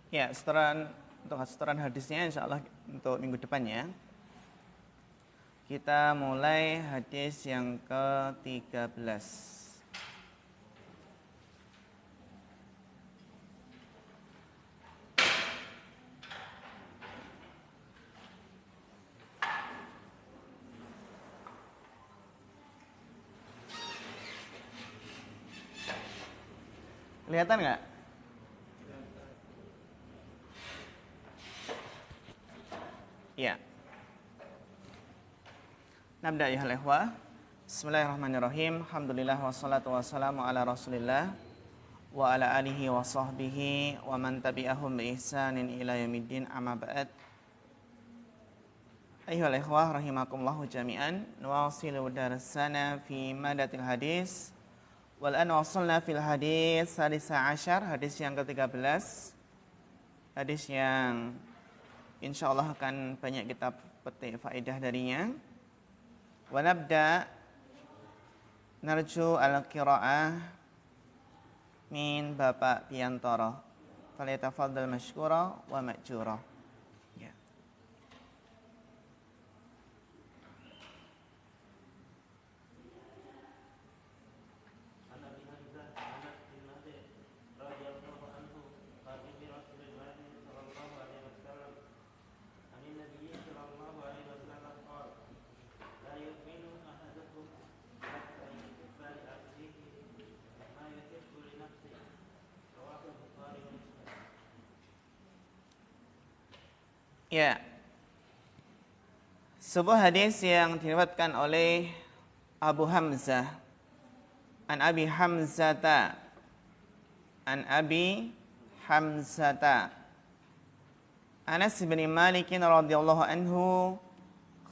Ya, untuk setoran hadisnya insya Allah untuk minggu depannya. Kita mulai hadis yang ke-13. Kelihatan nggak? Ya. Nabda ya ikhwah. Bismillahirrahmanirrahim. Alhamdulillah wassalatu wassalamu ala Rasulillah wa ala alihi wa sahbihi wa man tabi'ahum bi ihsanin ila yaumiddin, amma ba'd. Ayyuhal ikhwah rahimakumullah jami'an, nuwasilu darsana fi madatil hadis. Wal an wasalna fil hadis sadisa asyar, hadis yang ke-13. Hadis yang insyaallah akan banyak kita petik faedah darinya. Wa nabda narju al-qiraah min Bapak Piantoro. Falyatafaddal mashkura wa ma'jura. Ya. Ya. Sebuah hadis yang diriwayatkan oleh Abu Hamzah an Abi Hamzata Anas bin Malik radhiyallahu anhu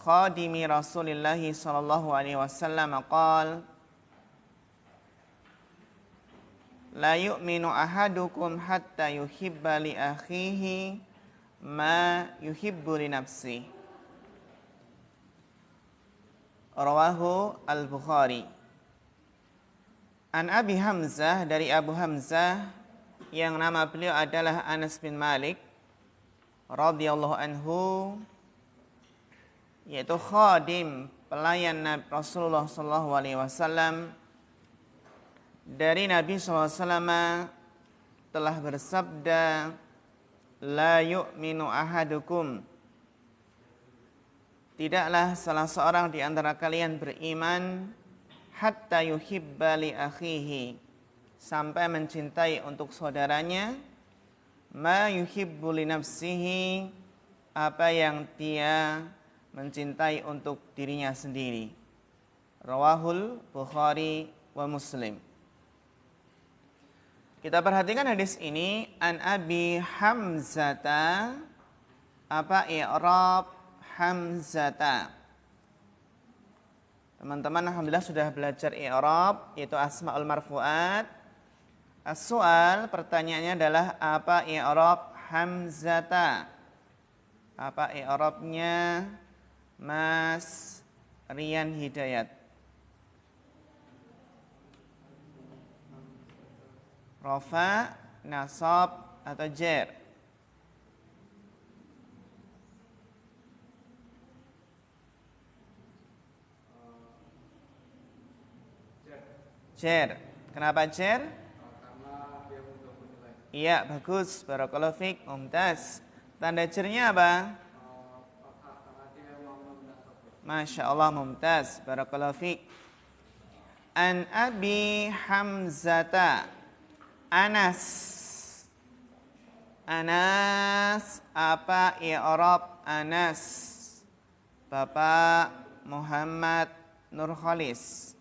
khadimi Rasulillah sallallahu alaihi wasallam qala la yu'minu ahadukum hatta yuhibba li akhihi ma yuhibbu li nafsi. Rawahu al-Bukhari. An Abi Hamzah, dari Abu Hamzah yang nama beliau adalah Anas bin Malik radhiyallahu anhu, yaitu khadim, pelayan Nabi Rasulullah sallallahu alaihi wasallam. Dari Nabi sallallahu alaihi wasallam telah bersabda, la yu'minu ahadukum, tidaklah salah seorang di antara kalian beriman hatta yuhibba li akhihi, sampai mencintai untuk saudaranya ma yuhibbu li nafsihi, apa yang dia mencintai untuk dirinya sendiri. Rawahul Bukhari wa Muslim. Kita perhatikan hadis ini, an Abi Hamzata. Apa i'rab Hamzata? Teman-teman alhamdulillah sudah belajar i'rab, yaitu asmaul marfu'at. As-su'al, pertanyaannya adalah apa i'rab Hamzata? Apa i'rabnya Mas Rian Hidayat? Rafa, nasab, atau jar? Jar. Kenapa jar? Karena dia mudah menilai. Iya, bagus. Barakallahu fiik. Mumtaz. Tanda jarnya apa? Karena dia mau menasab. Masya Allah, mumtaz. Barakallahu fiik. An Abi Hamzata. Anas, apa i'rab Anas? Bapak Muhammad Nurkhalis.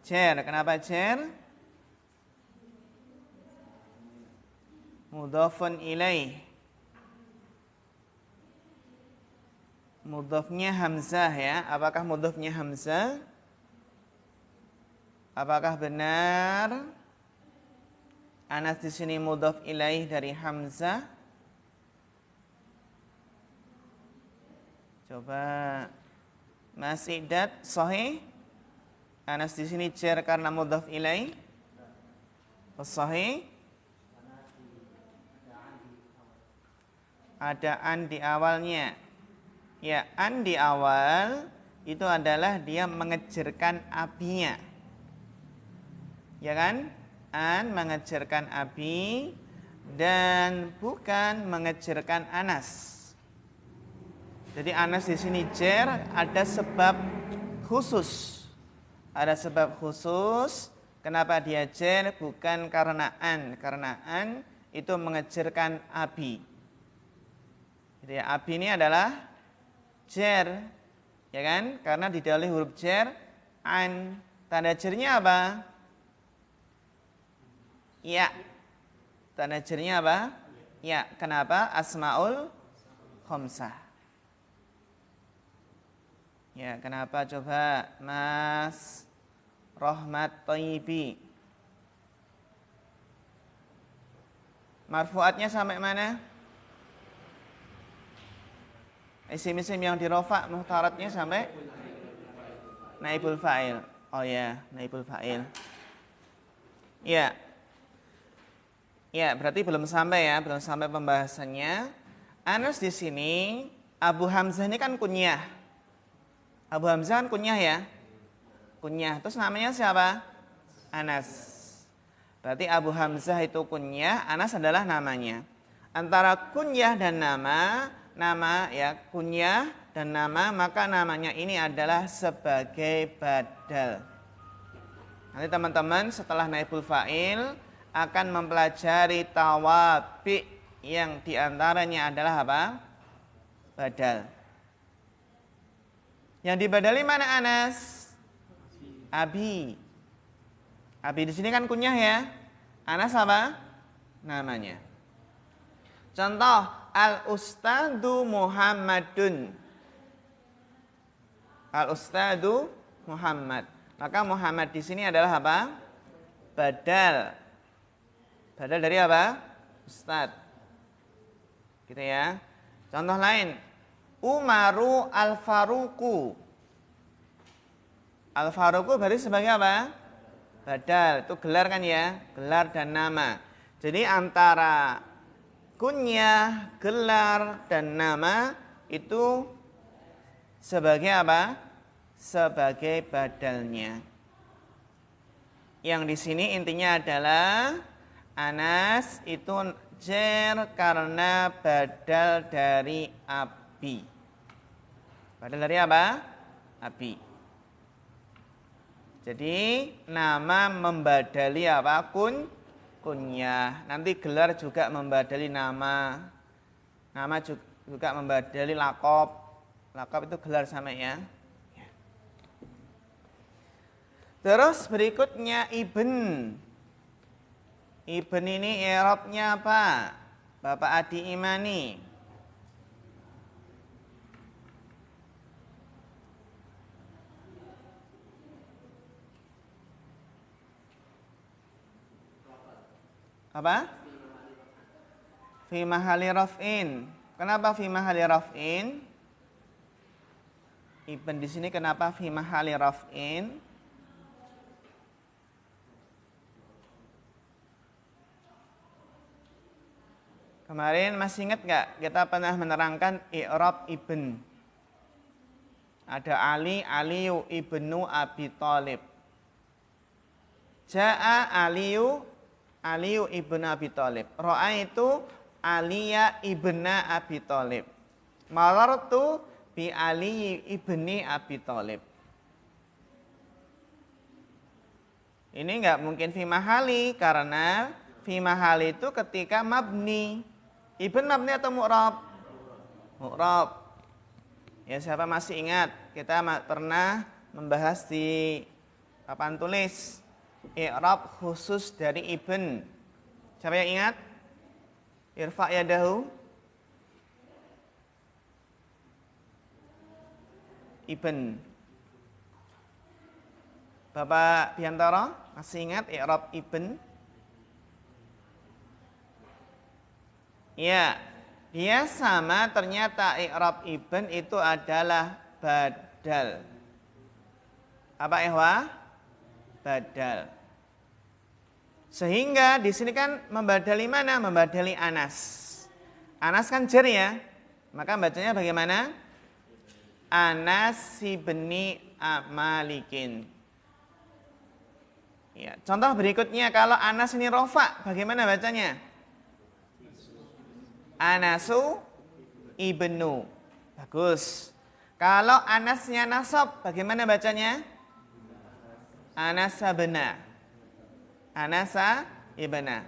Jar, kenapa jar? Mudhafun ilaih. Mudhafnya Hamzah ya. Apakah mudhafnya Hamzah? Apakah benar Anas di sini mudhaf ilaih dari Hamzah? Coba Masidat sahih. Anas di sini jar karena mudhaf ilaih. Sahih. Ada an di awalnya. Ya, an di awal itu adalah dia mengejarkan abinya. Ya kan? An mengejarkan abi dan bukan mengejarkan Anas. Jadi Anas di sini jar ada sebab khusus. Ada sebab khusus kenapa dia jar, bukan karena an. Karena an itu mengejarkan abi. Jadi abi ini adalah jar, ya kan? Karena didahului huruf jar an. Tanda jarnya apa? Ya. Tanda jarnya apa? Ya. Kenapa? Asmaul khamsah. Ya, kenapa coba Mas Rahmat Thayyibi? Marfuatnya sampai mana? Isim-isim yang dirofa muhtaratnya sampai naibul fa'il. Oh ya, naibul fa'il. Ya. Ya, berarti belum sampai ya, belum sampai pembahasannya. Anas di sini, Abu Hamzah ini kan kunyah. Abu Hamzah kan kunyah ya. Kunyah. Terus namanya siapa? Anas. Berarti Abu Hamzah itu kunyah, Anas adalah namanya. Antara kunyah dan nama ya, kunyah dan nama, maka namanya ini adalah sebagai badal. Nanti teman-teman setelah naibul fa'il akan mempelajari tawabi yang diantaranya adalah apa? Badal. Yang dibadali mana Anas? Abi. Abi di sini kan kunyah ya. Anas apa? Namanya. Contoh, Al-Ustadu Muhammadun. Al-Ustadu Muhammad. Maka Muhammad di sini adalah apa? Badal. Badal dari apa? Ustad. Gitu ya. Contoh lain. Umaru Al-Faruku. Al-Faruku berarti sebagai apa? Badal. Itu gelar kan ya? Gelar dan nama. Jadi antara kunyah, gelar, dan nama itu sebagai apa? Sebagai badalnya. Yang di sini intinya adalah Anas itu jar karena badal dari abi. Badal dari apa? Abi. Jadi nama membadali apa? Kunyah. Nanti gelar juga membadali nama. Nama juga membadali lakob. Lakob itu gelar sama ya. Terus berikutnya ibn. Ibn ini i'rabnya apa? Bapak Adi Imani. Apa? Fi mahali raf'in. Kenapa fi mahali raf'in? Ibn di sini kenapa fi mahali raf'in? Kemarin masih ingat nggak kita pernah menerangkan i'rab ibn. Ada Aliyu ibnu Abi Thalib. Ja'a Aliyu ibnu Abi Thalib. Ra'aitu Aliya ibna Abi Thalib. Marartu bi Ali ibni Abi Thalib. Ini nggak mungkin fi mahali karena fi mahali itu ketika mabni. Ibn mabni atau mu'rab? Mu'rab. Ya, siapa masih ingat? Kita pernah membahas di papan tulis i'rab khusus dari ibn. Siapa yang ingat? Irfa' yadahu. Ibn. Bapak Biantara masih ingat i'rab ibn? Ya, dia sama ternyata i'rab ibn itu adalah badal. Apa ihwa? Badal. Sehingga di sini kan membadali mana? Membadali Anas. Anas kan jer ya. Maka bacanya bagaimana? Anas ibni Malikin. Ya, contoh berikutnya kalau Anas ini rofa, bagaimana bacanya? Anasu ibnu. Bagus. Kalau Anasnya nasab, bagaimana bacanya? Anasabna. Anasa ibna.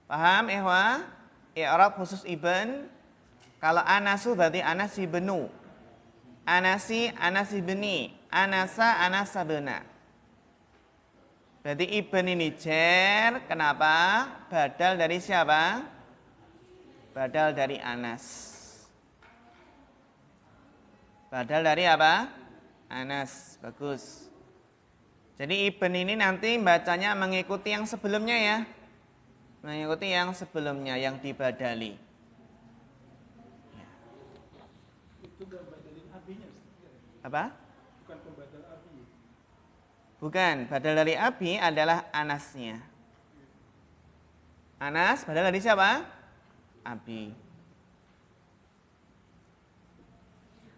Paham ihwa? I'rab khusus ibn. Kalau anasu berarti anas ibnu. Anasi anas ibni. Anasa anasabna. Berarti ibn ini jer. Kenapa? Badal dari siapa? Badal dari Anas. Badal dari apa? Anas. Bagus. Jadi ibn ini nanti bacanya mengikuti yang sebelumnya ya. Mengikuti yang sebelumnya yang dibadali. Ya. Itu gak badalin abinya. Apa? Bukan pembadal abi. Bukan, badal dari abi adalah Anasnya. Anas badal dari siapa? Abi.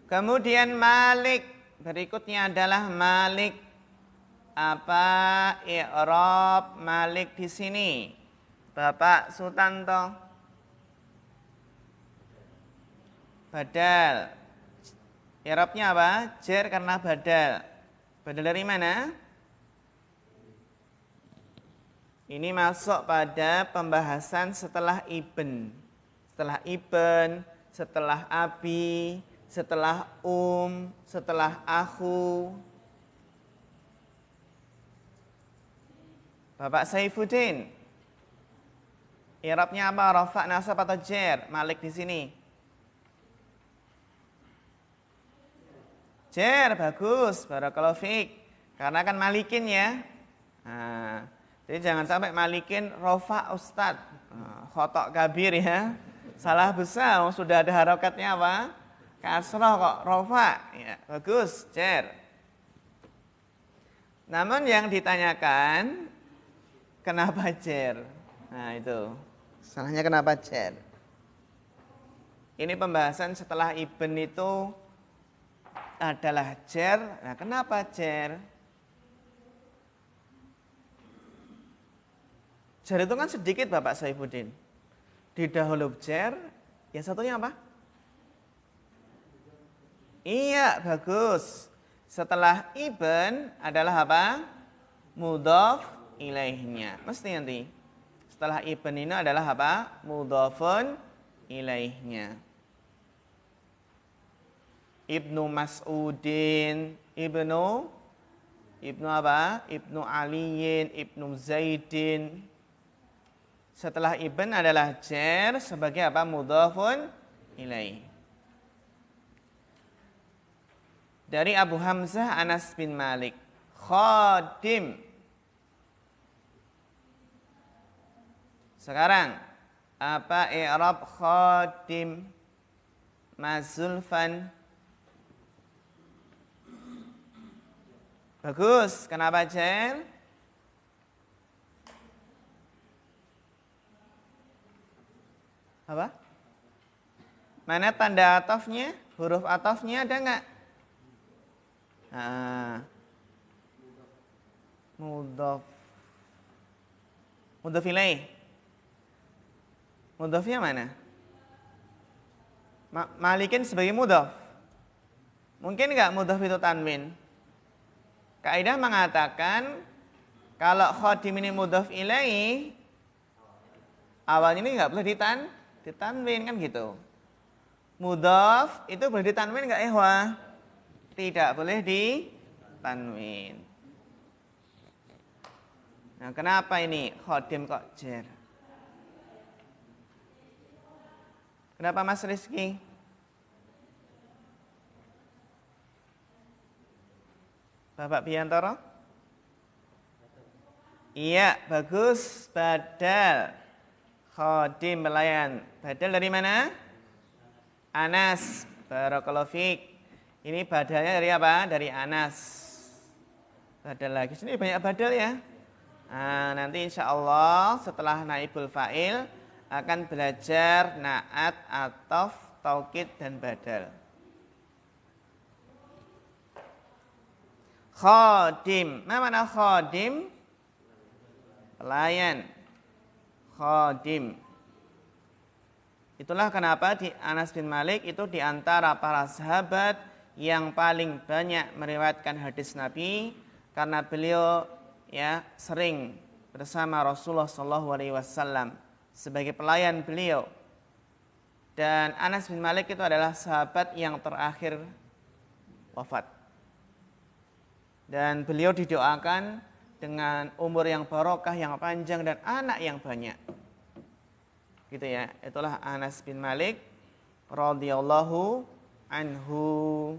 Kemudian Malik. Berikutnya adalah Malik. Apa i'rab Malik di sini? Bapak Sutanto. Badal. I'rabnya apa? Jer karena badal. Badal dari mana? Ini masuk pada pembahasan setelah ibn. Setelah ibn, setelah abi, setelah setelah akhu. Bapak Saifuddin, i'rabnya apa? Rafa, nasab atau jer? Malik di sini. Jer, bagus. Barakallahu fiik. Karena kan malikin ya. Nah, jadi jangan sampai malikin rafa ustad. Khotok kabir ya. Salah besar. Sudah ada harokatnya apa? Kasrah kok. Rafa. Ya, bagus. Jer. Namun yang ditanyakan, kenapa jer? Nah itu. Salahnya kenapa jer? Ini pembahasan setelah ibn itu adalah jer. Nah kenapa jer? Jer itu kan sedikit Bapak Saifuddin. Didahulu jer, yang satunya apa? Iya, bagus. Setelah ibn adalah apa? Mudhaf ilaihnya. Mesti nanti. Setelah ibn ini adalah apa? Mudhafun ilaihnya. Ibnu Mas'udin, Ibnu apa? Ibnu Aliyin, Ibnu Zaidin. Setelah ibn adalah jer sebagai apa? Mudhafun ilaih. Dari Abu Hamzah Anas bin Malik. Khadim. Sekarang apa i'rab khadim? Mazulfan. Bagus. Kenapa jer? Apa? Mana tanda atofnya? Huruf atofnya ada nggak? Nah. Mudhaf. Mudhaf ilaih. Mudhafnya mana? Malikin sebagai mudhaf. Mungkin nggak mudhaf itu tanwin? Kaidah mengatakan kalau khadim ini mudhaf ilaih, awalnya ini nggak boleh ditanwin kan gitu. Mudhaf itu boleh ditanwin nggak ihwa? Tidak boleh ditanwin. Nah kenapa ini khadim kok jer? Kenapa Mas Rizky? Bapak Biantoro? Iya, bagus. Badal. Khadim pelayan. Badal dari mana? Anas. Barakallahu fiik. Ini badalnya dari apa? Dari Anas. Badal lagi. Sini banyak badal ya. Nah, nanti insya Allah setelah naibul fa'il akan belajar na'at, atof, taukid, dan badal. Khadim. Mana khadim? Pelayan. Khadim. Itulah kenapa di Anas bin Malik itu di antara para sahabat yang paling banyak meriwayatkan hadis Nabi karena beliau ya sering bersama Rasulullah SAW sebagai pelayan beliau. Dan Anas bin Malik itu adalah sahabat yang terakhir wafat. Dan beliau didoakan dengan umur yang barokah, yang panjang, dan anak yang banyak. Gitu ya. Itulah Anas bin Malik radhiyallahu anhu.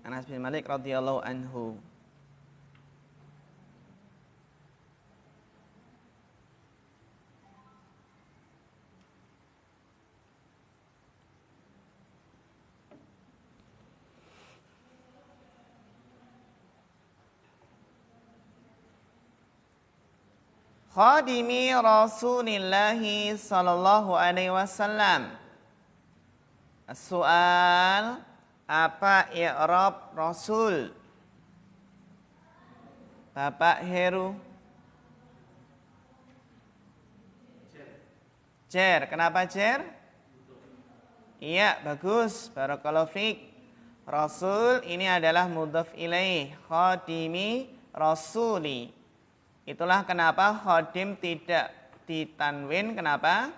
Anas bin Malik radhiyallahu anhu. Khadimi Rasulillahi sallallahu alaihi wasallam. Soal, apa i'rab Rasul? Bapak Heru. Jer. Kenapa jer? Iya, bagus. Barakallahu fiik. Rasul ini adalah mudhaf ilaih. Khadimi Rasuli. Itulah kenapa khadim tidak ditanwin. Kenapa?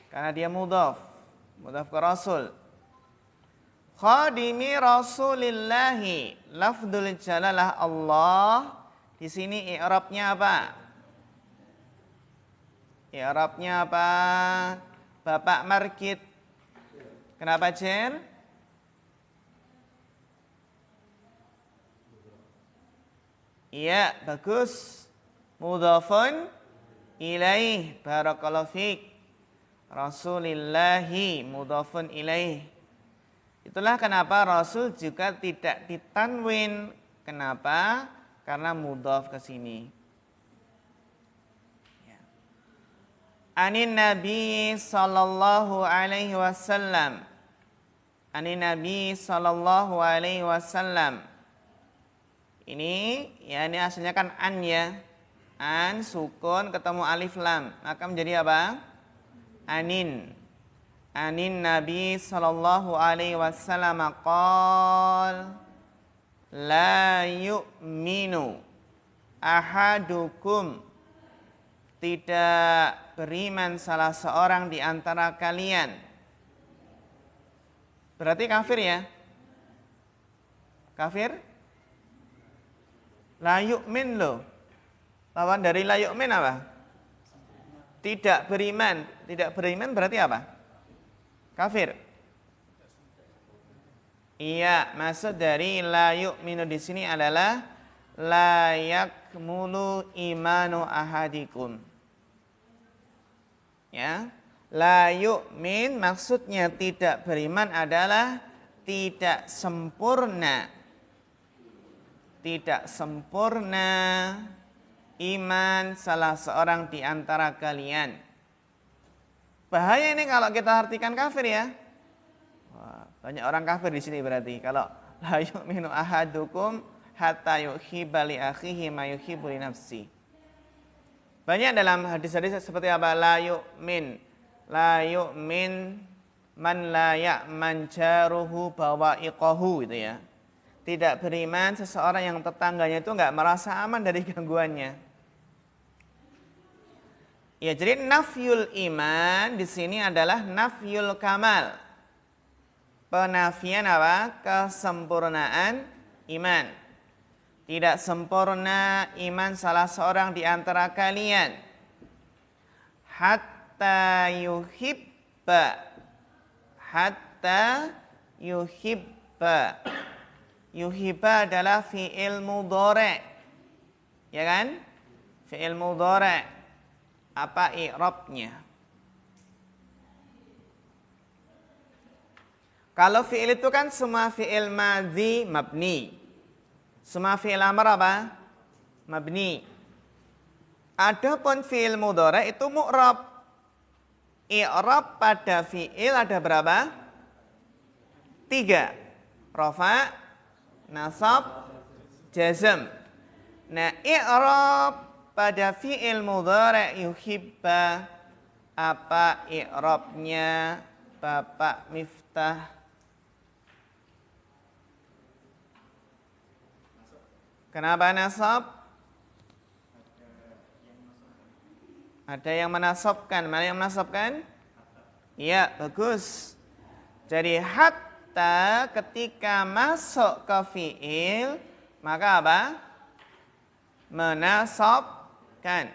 Karena dia mudhaf ke Rasul. Khadimi Rasulillahi, lafdzul jalalah Allah. Di sini i'rabnya apa? I'rabnya apa? Bapak Margit. Kenapa jer? Iya, bagus. Mudhafun ilaih. Barakallahu fiik. Rasulillahi mudhafun ilaih. Itulah kenapa Rasul juga tidak ditanwin. Kenapa? Karena mudhaf ke sini. Ya. Anin Nabi sallallahu alaihi wasallam. Anin Nabi sallallahu alaihi wasallam. Ini ya, ini aslinya kan an ya. An sukun ketemu alif lam, maka menjadi apa? Anin. Anin Nabi sallallahu alaihi wasallam qol la yu'minu ahadukum, tidak beriman salah seorang di antara kalian. Berarti kafir ya? Kafir? La yu'min loh. Lawan dari la yu'min apa? Tidak beriman. Tidak beriman berarti apa? Kafir. Iya, maksud dari la yu'minu di sini adalah la yakmulu imanu ahadikum. Ya. La yu'min maksudnya tidak beriman adalah tidak sempurna. Tidak sempurna iman salah seorang di antara kalian. Bahaya ini kalau kita artikan kafir ya. Wah, banyak orang kafir di sini berarti. Kalau la yu'minu ahadukum hatta yuhibba li akhihi ma yuhibbu li nafsi. Banyak dalam hadis-hadis seperti apa? La yu'min man la ya'man jaruhu bawa'iqahu gitu ya. Tidak beriman seseorang yang tetangganya itu enggak merasa aman dari gangguannya. Ya, jadi nafyul iman di sini adalah nafyul kamal. Penafian apa? Kesempurnaan iman. Tidak sempurna iman salah seorang di antara kalian. Hatta yuhibba. Hatta yuhibba. Yuhibba adalah fi'il mudhari'. Ya kan? Fi'il mudhari'. Apa i'rabnya? Kalau fi'il itu kan semua fi'il madhi mabni. Semua fi'il amr apa? Mabni. Adapun fi'il mudhari itu mu'rab. I'rab pada fi'il ada berapa? 3. Rafa, nasab, jazm. Nah, i'rab pada fi'il mudhari yuhibba, apa i'rabnya Bapak Miftah? Kenapa nasab? Ada yang menasabkan. Mana yang menasabkan? Iya, bagus. Jadi hatta ketika masuk ke fi'il, maka apa? Menasabkan.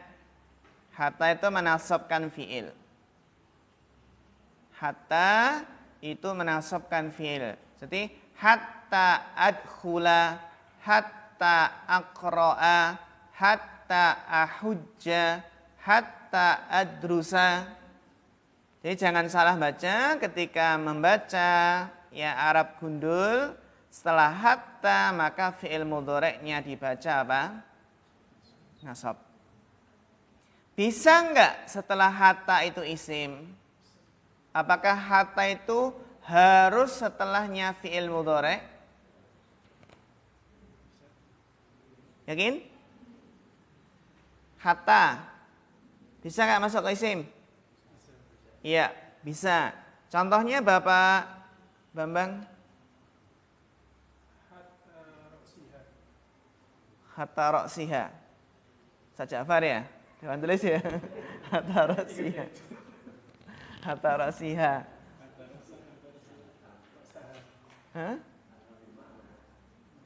Hatta itu menasabkan fi'il. Hatta itu menasabkan fi'il. Jadi hatta adkhula, hatta aqra'a, hatta ahujja, hatta adrusa. Jadi jangan salah baca ketika membaca ya Arab gundul. Setelah hatta maka fi'il mudhari'nya dibaca apa? Nasab. Bisa enggak setelah hatta itu isim? Apakah hatta itu harus setelahnya fi'il mudhari'? Yakin? Hatta bisa nggak masuk ke isim? Iya, bisa. Contohnya Bapak Bambang? Hatta roksiha. Ustaz Ja'far ya? Dewan tulis ya? Hatta roksiha. Hatta roksiha. Hah?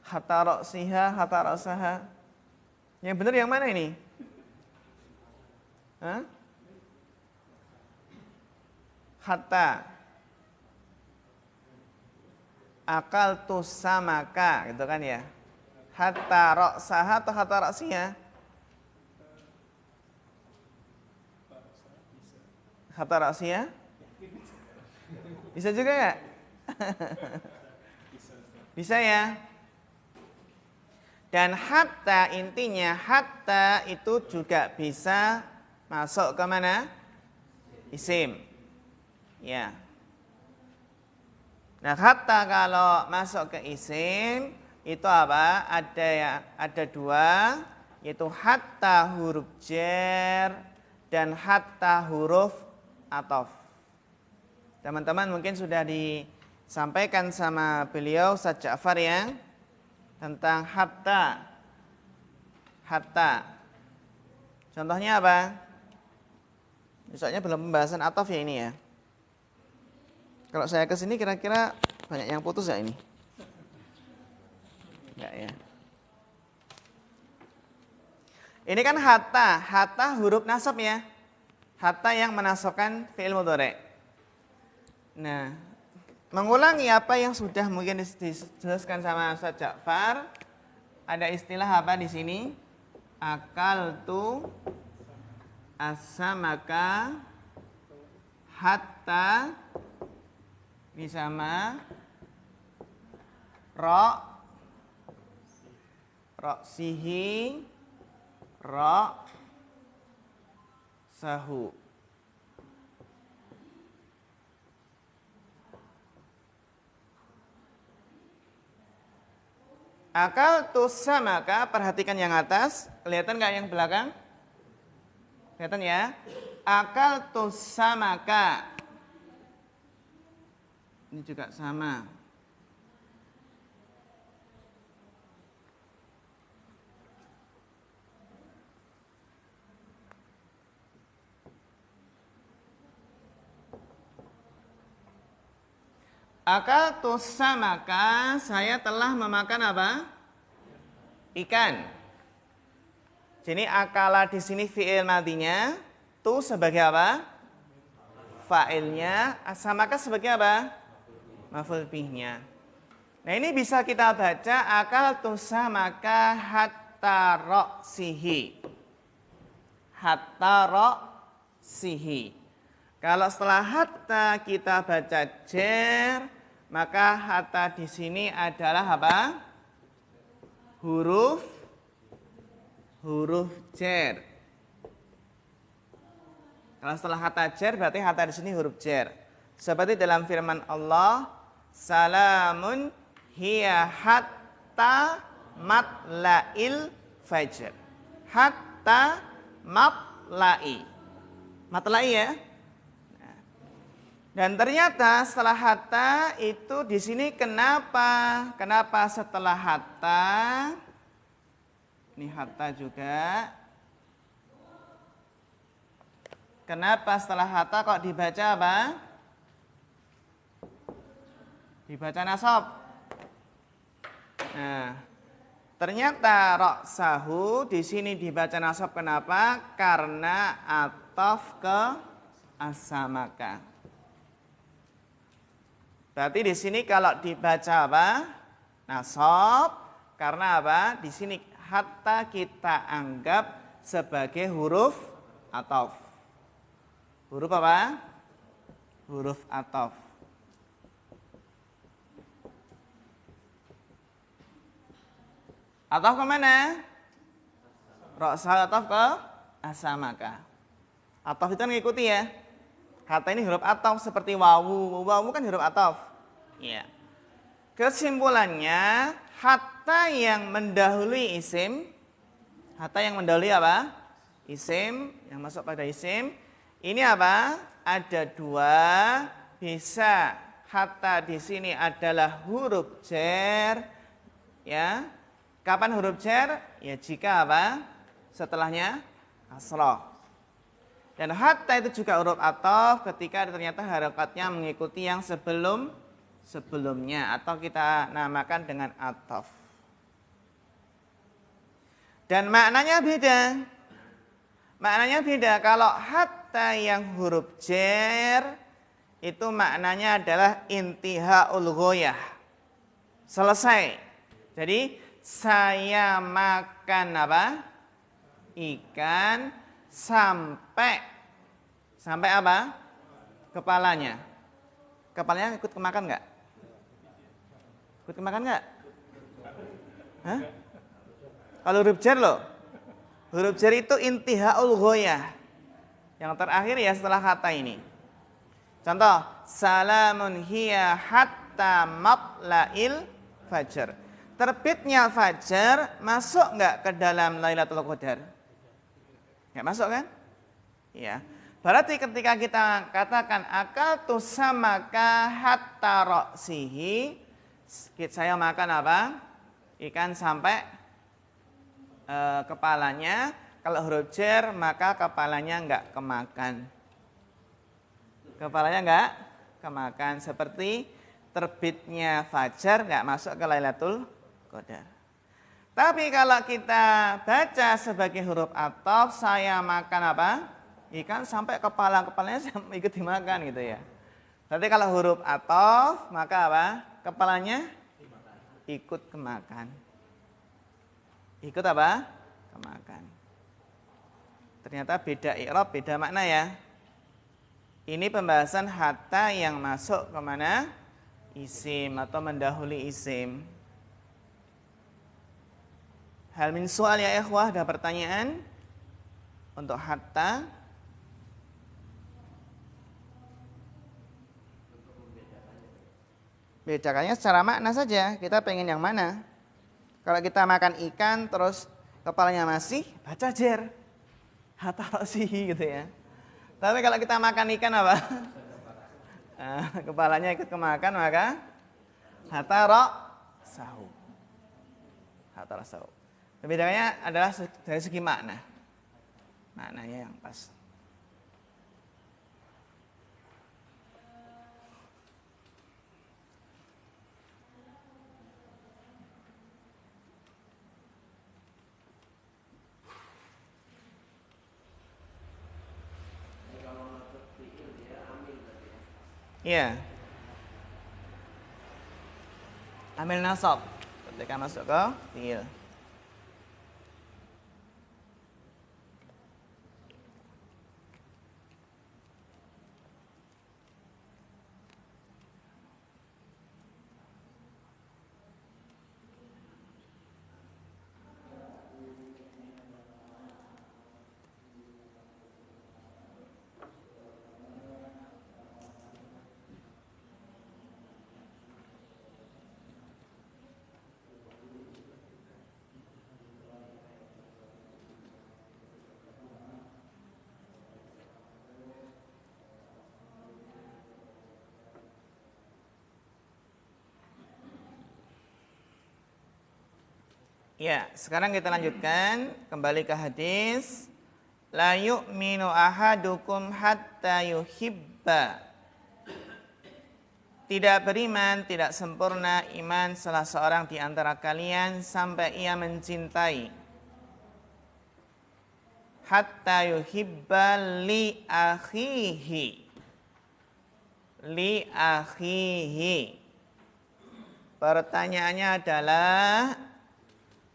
Hatta roksiha, hatta roksaha. Yang benar yang mana ini? Hah? Hatta akal tusamaka gitu kan ya. Hatta roksaha atau hatta roksiha? Hatta roksiha? Bisa juga nggak? Bisa ya. Dan hatta intinya hatta itu juga bisa masuk ke mana? Isim. Ya. Nah, hatta kalau masuk ke isim itu apa? Ada dua, yaitu hatta huruf jar dan hatta huruf ataf. Teman-teman mungkin sudah disampaikan sama beliau Ustaz Ja'far ya tentang hatta. Hatta. Contohnya apa? Misalnya belum pembahasan ataf ya ini ya. Kalau saya ke sini kira-kira banyak yang putus ya ini? Enggak ya. Ini kan hatta, hatta huruf nasab ya. Hatta yang menasabkan fi'il mudhari'. Nah, mengulangi apa yang sudah mungkin dijelaskan sama Ustaz Ja'far, ada istilah apa di sini? Akaltu as-samaka hatta disama roksihi sahu. Akal tusamaka, perhatikan yang atas, kelihatan nggak yang belakang? Kelihatan ya? Akal tusamaka. Ini juga sama. Akal tusamaka, saya telah memakan apa? Ikan. Jadi akala di sini fi'il madinya, tu sebagai apa? Fa'ilnya, samaka sebagai apa? Maf'ul bihnya. Nah ini bisa kita baca akal tusamaka hatta roksihi. Hatta roksihi. Kalau setelah hatta kita baca jar, maka hatta di sini adalah apa? huruf jar. Kalau setelah kata jar berarti kata di sini huruf jar. Seperti dalam firman Allah, salamun hiya hatta matla'il fajr. Hatta matla'i. Matla'i ya. Dan ternyata setelah hatta itu di sini kenapa? Kenapa setelah hatta? Ini hatta juga. Kenapa setelah hatta kok dibaca apa? Dibaca nasab. Nah, ternyata ra'sahu di sini dibaca nasab kenapa? Karena ataf ke as-samaka. Berarti di sini kalau dibaca apa? Nasab. Karena apa? Di sini hatta kita anggap sebagai huruf ataf. Huruf apa? Huruf ataf. Ataf ke mana? Ra'sa ataf ke as-samaka. Ataf itu kan ngikuti ya. Kata ini huruf ataf seperti wawu. Wawu kan huruf ataf. Ya. Kesimpulannya, hatta yang mendahului isim. Hatta yang mendahului apa? Isim, yang masuk pada isim. Ini apa? Ada dua. Bisa hatta di sini adalah huruf jar. Ya. Kapan huruf jar? Ya jika apa? Setelahnya kasrah. Dan hatta itu juga huruf ataf ketika ternyata harokatnya mengikuti yang sebelumnya atau kita namakan dengan ataf. Dan maknanya beda. Maknanya beda. Kalau hatta yang huruf jar itu maknanya adalah intihaul ghoyah. Selesai. Jadi saya makan apa? Ikan sampai apa? Kepalanya. Kepalanya ikut kemakan nggak? Ikut kemakan nggak? Hah? Kalau huruf jar loh. Huruf jar itu intihaul ghoyah. Yang terakhir ya setelah kata ini. Contoh, salamun hiya hatta matla'il fajr. Terbitnya fajar masuk nggak ke dalam Lailatul Qadar? Nggak masuk kan? Ya. Berarti ketika kita katakan akaltu samaka hatta ra'sihi, saya makan apa? Ikan sampai kepalanya. Kalau huruf jar maka kepalanya nggak kemakan. Kepalanya nggak kemakan. Seperti terbitnya fajar nggak masuk ke Lailatul Qadar. Tapi kalau kita baca sebagai huruf ataf, saya makan apa? Ikan sampai kepalanya ikut dimakan gitu ya. Berarti kalau huruf ataf maka apa? Kepalanya ikut kemakan. Ikut apa? Kemakan. Ternyata beda i'rab, beda makna ya. Ini pembahasan hatta yang masuk kemana? Isim atau mendahului isim. Hal min soal ya ikhwah, ada pertanyaan untuk hatta? Bedakannya secara makna saja, kita pengen yang mana? Kalau kita makan ikan terus kepalanya masih, baca jar. Hatta ra'sihi gitu ya. Tapi kalau kita makan ikan apa? Kepalanya ikut kemakan maka hatta ra'sahu. Hatta ra'sahu. Perbedaannya adalah dari segi makna. Maknanya yang pas. Iya. Amil nasab ketika masuk ke fi'il. Ya, sekarang kita lanjutkan kembali ke hadis. La yu'minu ahadukum hatta yuhibba. Tidak beriman, tidak sempurna iman salah seorang di antara kalian sampai ia mencintai. Hatta yuhibba li akhihi. Li akhihi. Pertanyaannya adalah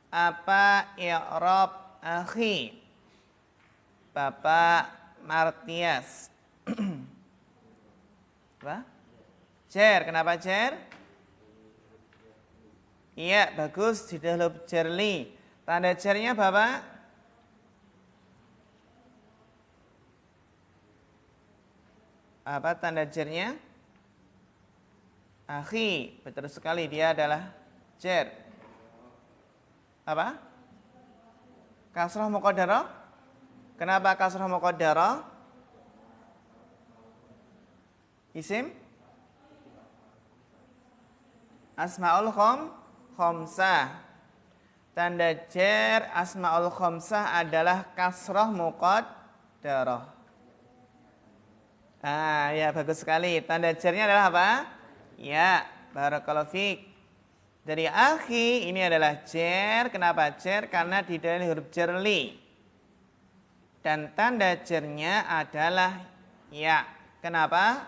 apa i'rab akhi? Bapak Martias. Apa? Cer, kenapa cer? Iya, bagus, sudah lo cerli. Tanda cernya Bapak? Apa tanda cernya? Akhi, betul sekali, dia adalah cer. Apa? Kasrah muqaddarah? Kenapa kasrah muqaddarah? Isim? Asmaul khamsah. Tanda jar asmaul khamsah adalah kasrah muqaddarah. Ya bagus sekali. Tanda jarnya adalah apa? Ya, barakallahu fiik. Dari akhi ini adalah jar. Kenapa jar? Karena di dalam huruf jarli. Dan tanda jarnya adalah ya. Kenapa?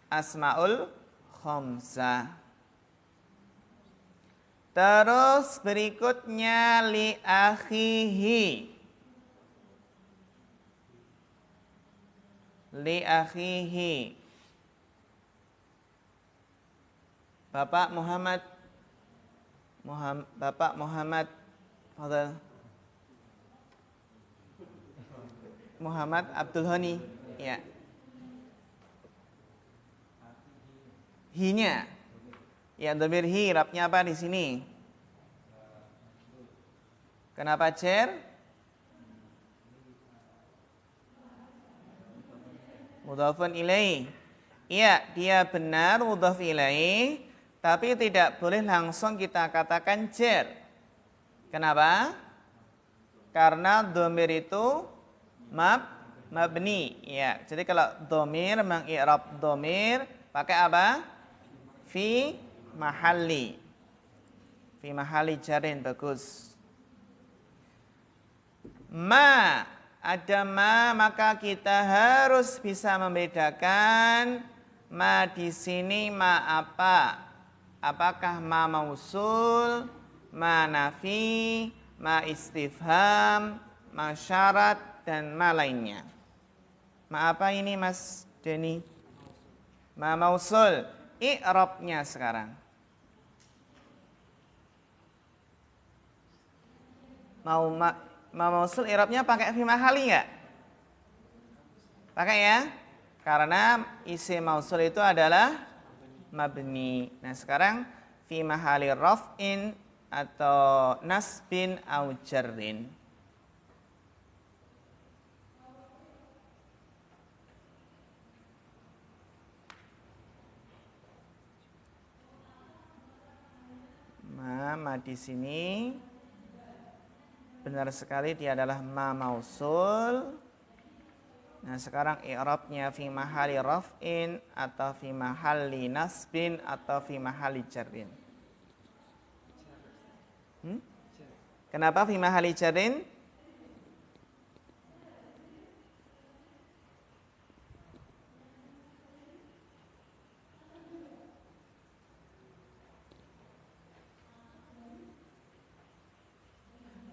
Asmaul khamsah. Terus berikutnya li akhihi. Li akhihi. Bapak Muhammad Fadal Muhammad Abdul Honi, ya. Hinya. Ya, dhamir hi, rabnya apa di sini? Kenapa cer? Mudhafun ilaih. Iya, dia benar mudhaf ilaih, tapi tidak boleh langsung kita katakan cer. Kenapa? Karena dhamir itu mabni. Ya, jadi kalau dhamir mengi'rab dhamir pakai apa? Fi mahalli jarin, bagus. Ada ma, maka kita harus bisa membedakan ma di sini ma apa? Apakah ma mausul, ma nafi, ma istifham, ma syarat, dan ma lainnya. Ma apa ini Mas Denny? Ma mausul. I'rabnya sekarang. Mau mausul i'rabnya pakai fi mahali enggak? Pakai ya? Karena isim mausul itu adalah mabni. Nah, sekarang fi mahali raf'in atau nasbin au jarrin. Ma di sini benar sekali dia adalah ma mausul. Nah, sekarang i'rabnya fi mahali raf'in atau fi mahali nasbin atau fi mahali jarrin. Kenapa fi mahali jarrin?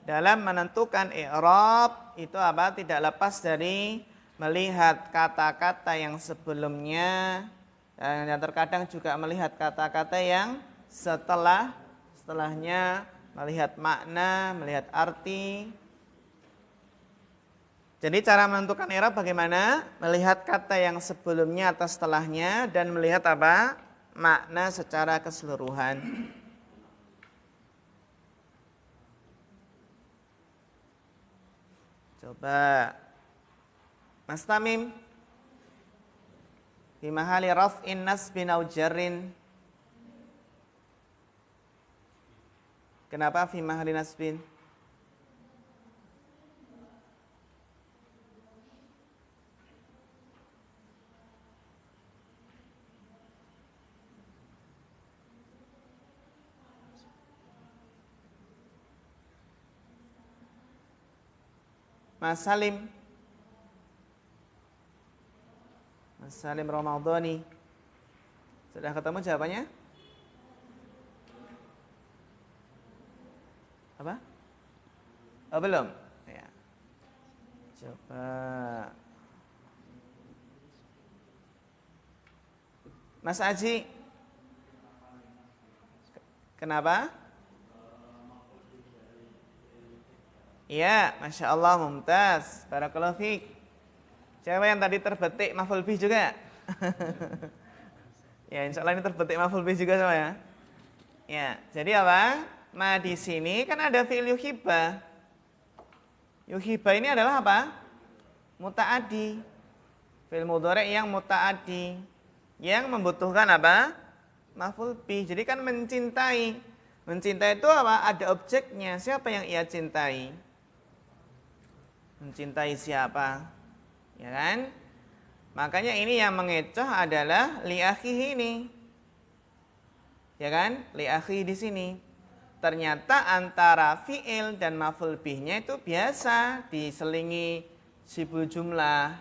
Dalam menentukan i'rab itu apa? Tidak lepas dari melihat kata-kata yang sebelumnya dan terkadang juga melihat kata-kata yang setelahnya, melihat makna, melihat arti. Jadi cara menentukan i'rab bagaimana? Melihat kata yang sebelumnya atau setelahnya dan melihat apa? Makna secara keseluruhan. Coba Mas Tamim, fi mahali raf'in nasbin au jarrin. Kenapa fi mahalli nasbin? Mas Salim. Mas Salim Ramadhani. Sudah ketemu jawabannya? Apa? Oh, belum? Ya. Coba. Mas Aji. Kenapa? Iya, Masya Allah, mumtaz. Barakallahu fiik. Siapa yang tadi terbetik maf'ul bih juga? Ya, insya Allah ini terbetik maf'ul bih juga sama ya. Ya, jadi apa? Ma di sini kan ada fi'il yuhibba. Yuhibba ini adalah apa? Muta'addi. Fi'il mudhari' yang muta'addi. Yang membutuhkan apa? Maf'ul bih. Jadi kan mencintai. Mencintai itu apa? Ada objeknya. Siapa yang ia cintai? Mencintai siapa? Ya kan? Makanya ini yang mengecoh adalah li akhihi ini. Ya kan? Li akhihi di sini. Ternyata antara fi'il dan maf'ul bihnya itu biasa diselingi sibul jumlah.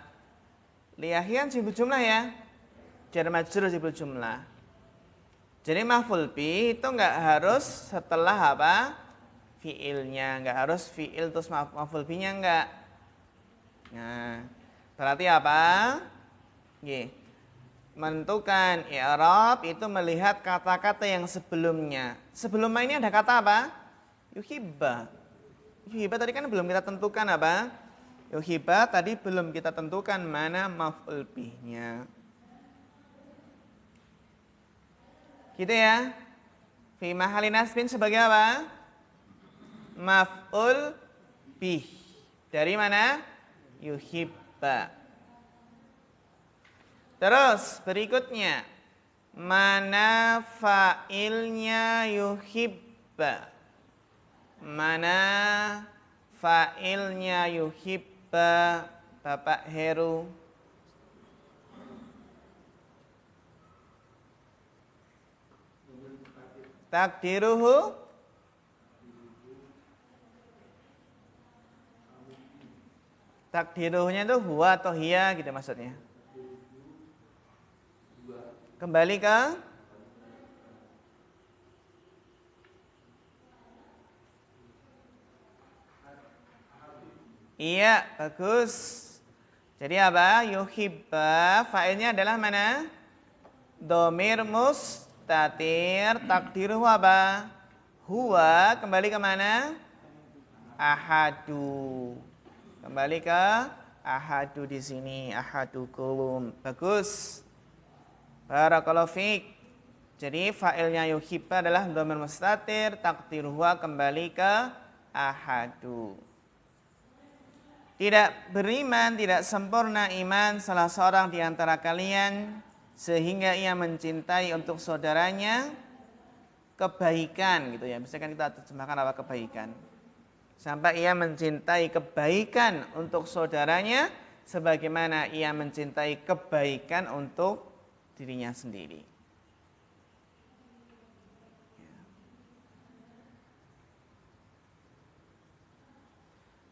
Li akhihi kan sibul jumlah ya. Jar majrur sibul jumlah. Jadi maf'ul bih itu enggak harus setelah apa? Fi'ilnya, enggak harus fi'il terus maf'ul bihnya enggak. Nah, berarti apa? Nggih. Menentukan i'rab itu melihat kata-kata yang sebelumnya. Sebelum ini ada kata apa? Yuhibba. Yuhibba tadi kan belum kita tentukan apa? Yuhibba tadi belum kita tentukan mana maf'ul bihnya. Gitu ya. Fi mahalli nasbin sebagai apa? Maf'ul bih. Dari mana? Yuhibba. Terus berikutnya, mana fa'ilnya yuhibba? Mana fa'ilnya yuhibba, Bapak Heru? Takdiruhu? Takdiruhnya itu huwa atau hiya gitu maksudnya. Kembali ke iya, bagus. Jadi apa? Yuhibba, fa'ilnya adalah mana? Domir mustatir, takdiruhu apa? Huwa, kembali ke mana? Ahadu. Kembali ke ahadu di sini, ahadukum. Bagus. Barakallahu fiik. Jadi fa'ilnya yuhibba adalah dhamir mustatir, takdiruhu kembali ke ahadu. Tidak beriman, tidak sempurna iman salah seorang di antara kalian sehingga ia mencintai untuk saudaranya kebaikan gitu ya. Misalkan kita terjemahkan apa kebaikan. Sampai ia mencintai kebaikan untuk saudaranya sebagaimana ia mencintai kebaikan untuk dirinya sendiri.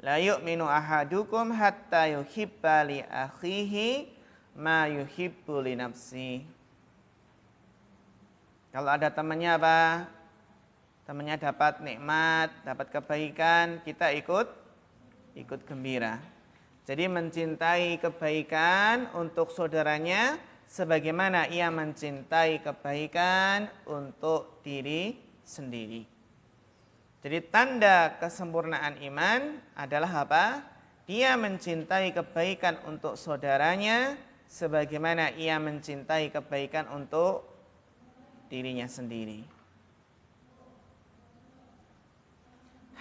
La yu'minu ahadukum hatta yuhibba li akhihi ma yuhibbu li nafsi. Kalau ada temannya apa? Temannya dapat nikmat, dapat kebaikan, kita ikut gembira. Jadi mencintai kebaikan untuk saudaranya sebagaimana ia mencintai kebaikan untuk diri sendiri. Jadi tanda kesempurnaan iman adalah apa? Dia mencintai kebaikan untuk saudaranya sebagaimana ia mencintai kebaikan untuk dirinya sendiri.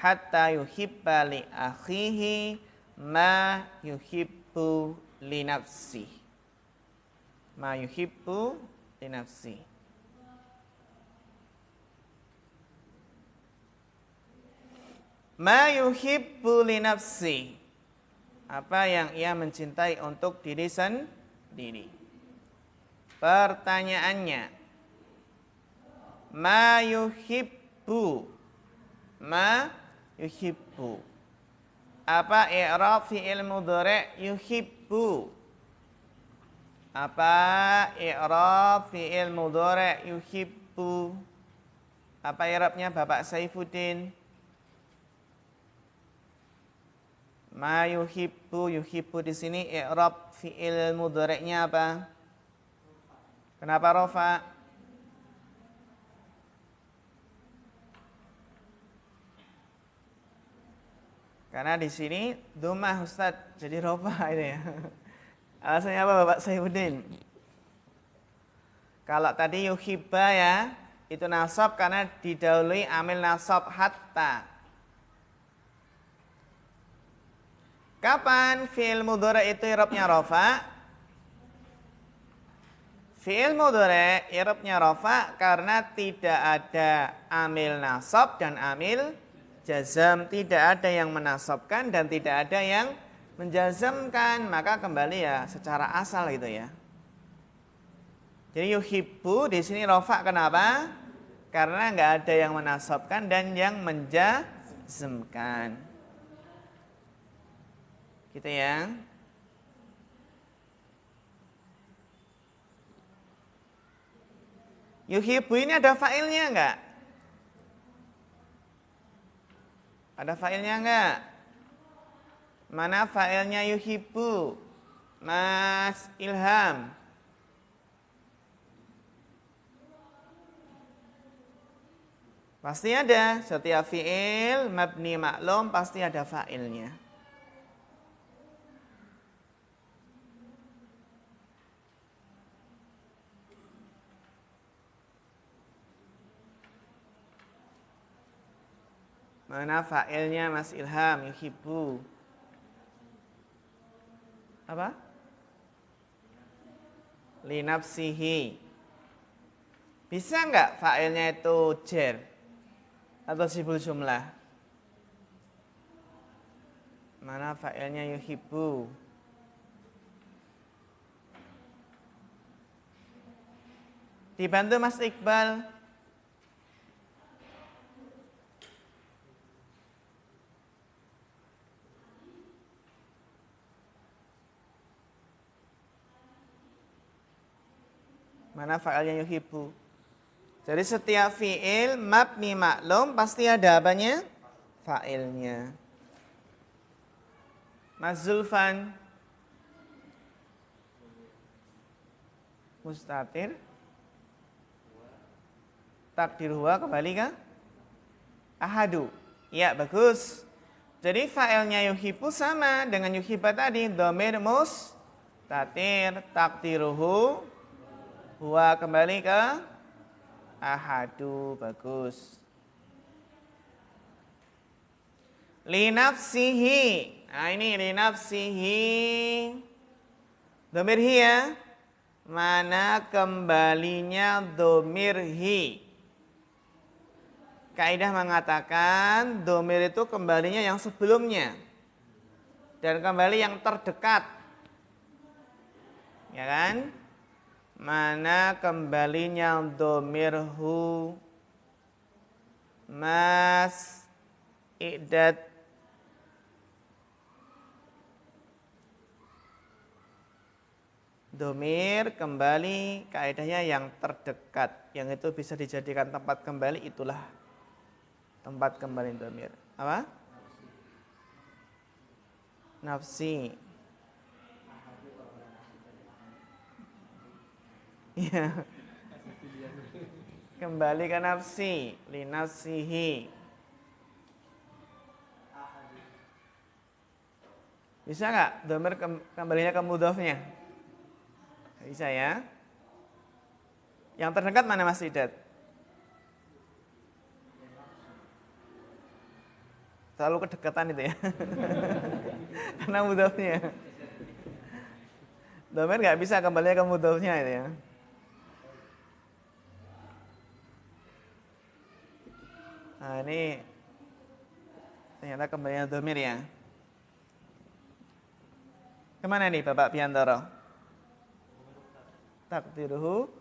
Hatta yuhibba li akhihi ma yuhibbu li nafsi. Ma yuhibbu li nafsi. Ma yuhibbu li nafsi. Apa yang ia mencintai untuk diri sendiri. Pertanyaannya, ma yuhibbu. Ma yuhibbu. Apa i'rab fi'il mudhari' yuhibbu? Apa i'rab fi'il mudhari' yuhibbu? Apa i'rabnya Bapak Saifuddin? Ma yuhibbu, yuhibbu di sini i'rab fi'il mudhari'nya apa? Kenapa rofa? Karena di sini dhammah Ustaz, jadi rofa ini ya. Alasannya apa Bapak Saifuddin? Kalau tadi yuhibba ya, itu nasab karena didahului amil nasab hatta. Kapan fi'il mudhari' itu i'rabnya rafa? Fi'il mudhari' i'rabnya rafa karena tidak ada amil nasab dan amil jazam, tidak ada yang menasabkan dan tidak ada yang menjazamkan, maka kembali ya secara asal gitu ya. Jadi yuhibbu di sini rafa kenapa? Karena nggak ada yang menasabkan dan yang menjazamkan. Gitu ya. Yuhibbu ini ada fa'ilnya enggak? Ada fa'ilnya enggak? Mana fa'ilnya yuhibbu? Mas Ilham. Pasti ada. Setiap fi'il mabni maklum pasti ada fa'ilnya. Mana fa'ilnya Mas Ilham? Yuhibbu. Apa? Li nafsihi. Bisa enggak fa'ilnya itu jar atau sibul jumlah? Mana fa'ilnya yuhibbu? Dibantu Mas Iqbal. Mana fa'ilnya yuhibbu? Jadi setiap fi'il mabni maklum pasti ada apanya? Fa'ilnya. Mas Zulfan. Mustatir. Takdir huwa kembali ke ahadu. Ya bagus. Jadi fa'ilnya yuhibbu sama dengan yuhibba tadi. Dhamir mustatir. Takdiruhu huwa kembali ke ahadu. Bagus. Li nafsihi. Nah ini li nafsihi. Dhamir hi ya. Mana kembalinya dhamir hi? Kaidah mengatakan dhamir itu kembalinya yang sebelumnya dan kembali yang terdekat. Ya kan? Mana kembalinya dhamir hu? Mas Iqdad. Dhamir kembali kaidahnya yang terdekat, yang itu bisa dijadikan tempat kembali, itulah tempat kembali dhamir. Apa? Nafsi. Ya. Kembali ke nafsi, li nafsihi. Bisa nggak dhamir kembalinya ke mudhofnya? Bisa ya. Yang terdekat mana Mas Idat? Terlalu kedekatan itu ya. Karena mudhofnya. Dhamir nggak bisa kembali ke mudhofnya itu ya. Nah ini ternyata kembalinya dhamir ya. Kemana nih Bapak Biantoro? Takdiruhu.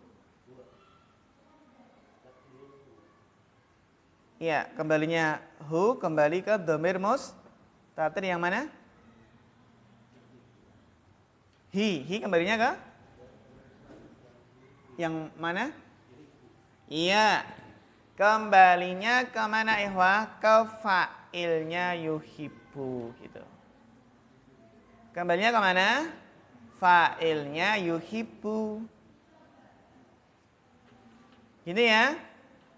Iya, kembalinya hu kembali ke dhamir mustatir yang mana? Hi kembalinya ke yang mana? Iya, kembalinya ke mana ikhwah? Ke fa'ilnya yuhibbu gitu. Kembalinya ke mana? Fa'ilnya yuhibbu. Gitu ya.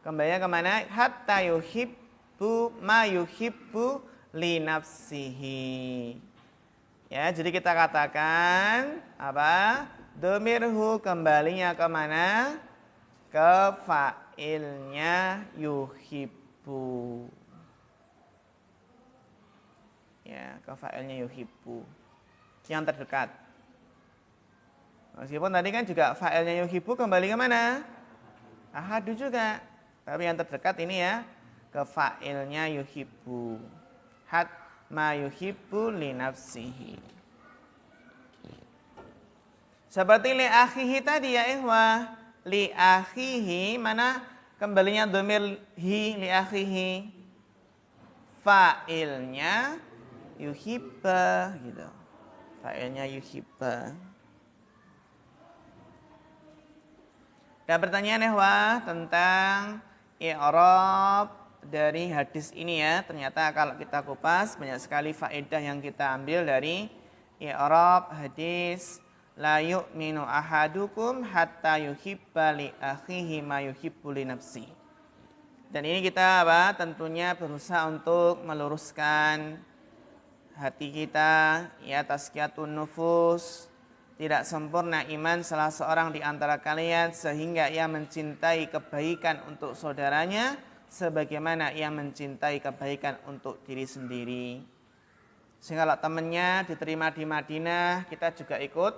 Kembalinya ke mana? Hatta yuhibbu ma yuhibbu li nafsihi. Ya, jadi kita katakan apa? Dhamirhu kembalinya ke mana? Ke fa'ilnya yuhibbu. Ya, ke fa'ilnya yuhibbu. Yang terdekat. Meskipun tadi kan juga fa'ilnya yuhibbu kembali ke mana? Ahadu juga. Tapi yang terdekat ini ya, ke fa'ilnya yuhibbu. Hat ma yuhibbu li nafsihi. Seperti li akhihi tadi ya ikhwah. Li akhihi, mana kembalinya dhamir hi li akhihi? Fa'ilnya yuhibba gitu. Fa'ilnya yuhibba. Dan pertanyaan ikhwah tentang i'rab dari hadis ini ya. Ternyata kalau kita kupas banyak sekali faedah yang kita ambil dari i'rab hadis la yu'minu ahadukum hatta yuhibba li akhihi ma yuhibbu li nafsi. Dan ini kita tentunya berusaha untuk meluruskan hati kita ya, tazkiyatun nufus. Tidak sempurna iman salah seorang di antara kalian sehingga ia mencintai kebaikan untuk saudaranya sebagaimana ia mencintai kebaikan untuk diri sendiri. Sehingga kalau temannya diterima di Madinah, kita juga ikut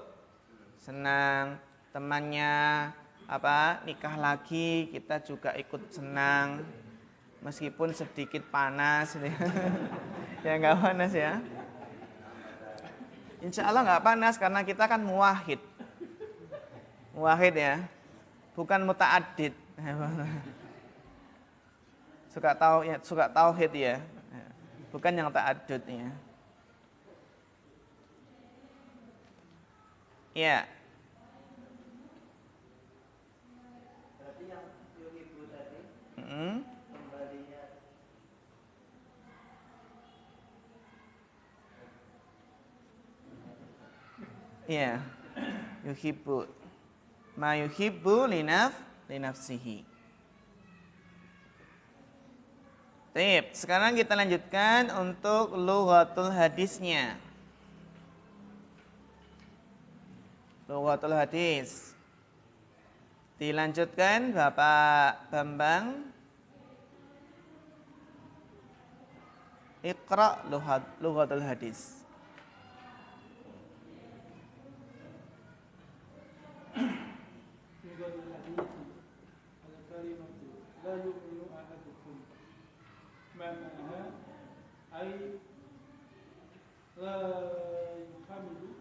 senang. Temannya nikah lagi, kita juga ikut senang. Meskipun sedikit panas ya enggak panas ya. Insya Allah nggak panas karena kita kan muwahhid. Muwahhid ya. Bukan muta'addid. Suka tauhid ya. Bukan yang ta'addud ya. Ya. Berarti yang yuhibbu tadi kembalinya iya, yuhibbu ma yuhibbu li nafsihi. Baik, sekarang kita lanjutkan untuk lughatul hadisnya. Lughatul hadis. Dilanjutkan Bapak Bambang. Iqra lughatul hadis. لا يؤمن أحدكم معناها أي لا يكمل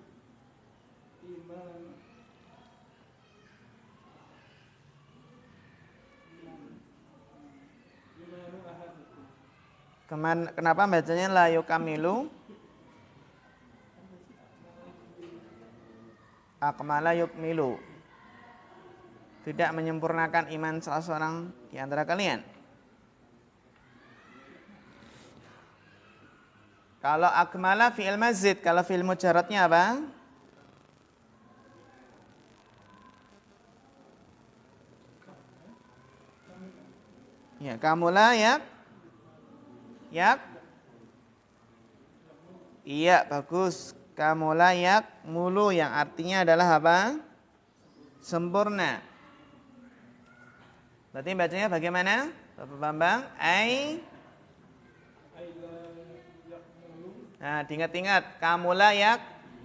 إيمان أحدكم. Kenapa bacanya la yukamilu? Akmala yukmilu. Tidak menyempurnakan iman salah seorang di antara kalian. Kalau akmala fi'il mazid, kalau fi'il mujarradnya apa? Ya, kamula ya. Iya, bagus. Kamula mulu yang artinya adalah apa? Sempurna. Berarti bacanya bagaimana? Bapak Bambang, nah, diingat-ingat, kamula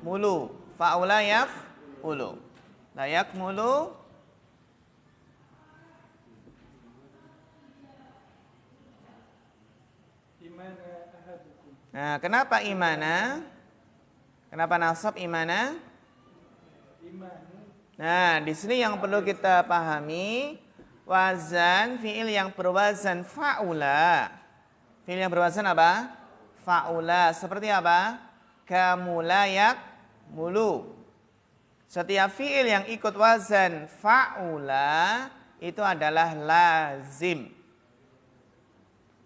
mulu, faula ulu. Layak mulu. Iman ahadukum Nah, kenapa imana? Kenapa nasab imana? Nah, di sini yang perlu kita pahami, wazan fiil yang berwazan fa'ula. Fiil yang berwazan apa? Fa'ula. Seperti apa? Kamula yakmulu. Setiap fiil yang ikut wazan fa'ula itu adalah lazim.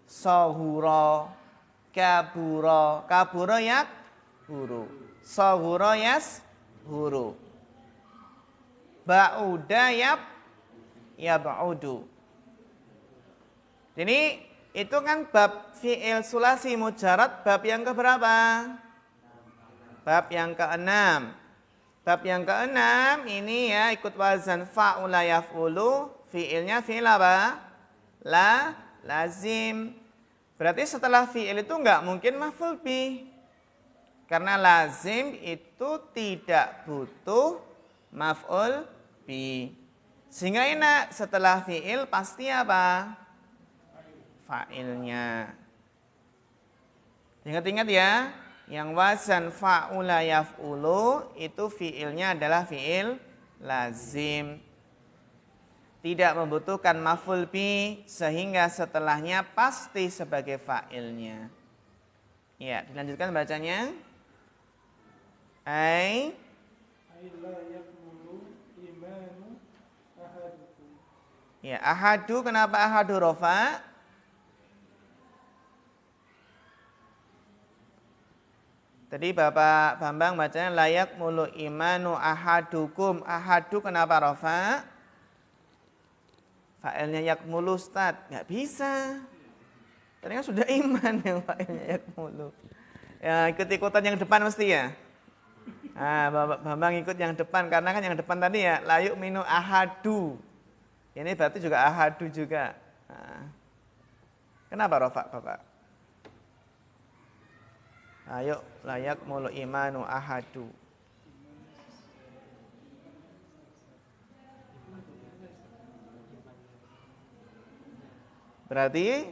Sohuro, kaburo, kaburo yakburu. Sohuro yashuru. Ba'uda yab'udu. Jadi itu kan bab fi'il sulasi mujarad, bab yang keberapa? Bab yang keenam. Bab yang keenam ini ya ikut wazan fa'ula yaf'ulu, fi'ilnya fi'il apa? Lazim. Berarti setelah fi'il itu enggak mungkin maf'ul bih. Karena lazim itu tidak butuh maf'ul bih. Sehingga enak setelah fi'il pasti apa? Fa'ilnya. Ingat-ingat ya. Yang wazan fa'ula yaf'ulu itu fi'ilnya adalah fi'il lazim. Tidak membutuhkan maf'ul bi sehingga setelahnya pasti sebagai fa'ilnya. Ya, dilanjutkan bacanya. Ai la yakmulu imanu ahadukum. Ya, ahadu, kenapa ahadu rofa? Tadi Bapak Bambang bacanya layak mulu imanu ahadukum. Ahadu kenapa rofa? Fa'ilnya yakmulu Ustaz. Nggak bisa. Tadi kan sudah iman yang fa'ilnya yakmulu. Ya, ikut-ikutan yang depan mesti ya. Nah, Bapak Bambang ikut yang depan karena kan yang depan tadi ya layuk minu ahadu. Ini berarti juga ahadu juga. Nah, kenapa rofa Bapak? Ayo layak mulu imanu ahadu. Berarti